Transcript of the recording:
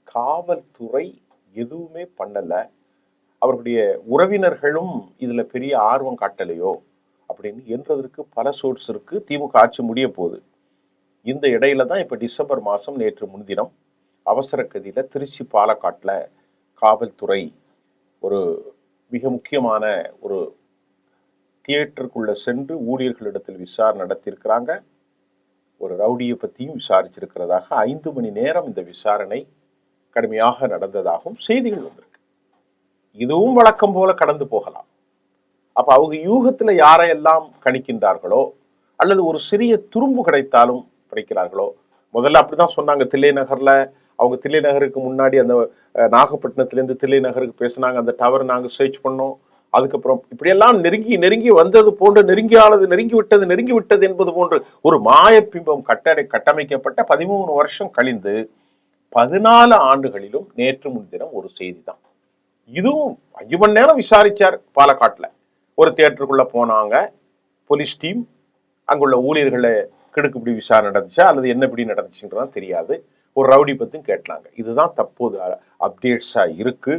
காவல்துறை எதுவுமே பண்ணல, அவர்களுடைய உறவினர்களும் இதுல பெரிய ஆர்வம் காட்டலையோ அப்படின்னு என்றதற்கு பல சோர்ஸ் இருக்கு. திமுக ஆட்சி முடிய போகுது. இந்த இடையில தான் இப்ப டிசம்பர் மாதம் நேற்று முன்தினம் அவசர கதியில திருச்சி பாலக்காட்டுல காவல்துறை ஒரு மிக முக்கியமான ஒரு தியேட்டருக்குள்ள சென்று ஊழியர்களிடத்தில் விசாரணை நடத்தியிருக்கிறாங்க. ஒரு ரவுடியை பற்றியும் விசாரிச்சிருக்கிறதாக 5 மணி நேரம் இந்த விசாரணை கடுமையாக நடந்ததாகவும் செய்திகள் வந்திருக்கு. இதுவும் வழக்கம் போல கடந்து போகலாம். அப்ப அவங்க யூகத்துல யாரையெல்லாம் கணிக்கின்றார்களோ அல்லது ஒரு சிறிய துரும்பு கிடைத்தாலும் படிக்கிறார்களோ. முதல்ல அப்படிதான் சொன்னாங்க. தில்லை நகர்ல அவங்க தில்லை நகருக்கு முன்னாடி அந்த நாகப்பட்டினத்திலேருந்து தில்லை நகருக்கு பேசினாங்க. அந்த டவர் நாங்கள் சர்ச் பண்ணோம். அதுக்கப்புறம் இப்படியெல்லாம் நெருங்கி நெருங்கி வந்தது போன்று நெருங்கி விட்டது என்பது போன்று ஒரு மாயப்பிம்பம் கட்டமைக்கப்பட்ட 13 வருஷம் கழிந்து 14 ஆண்டுகளிலும் நேற்று முன்தினம் ஒரு செய்தி தான். இதுவும் 5 மணி நேரம் விசாரிச்சார். பாலக்காட்டுல ஒரு தியேட்டருக்குள்ள போனாங்க போலீஸ் டீம். அங்குள்ள ஊழியர்களை கிடுக்குப்படி விசாரணை நடந்துச்சா அல்லது என்ன இப்படி நடந்துச்சுன்றதான் தெரியாது. ஒரு ரவுடி பத்தியும் கேட்டாங்க. இதுதான் தற்போது அப்டேட்ஸா இருக்கு.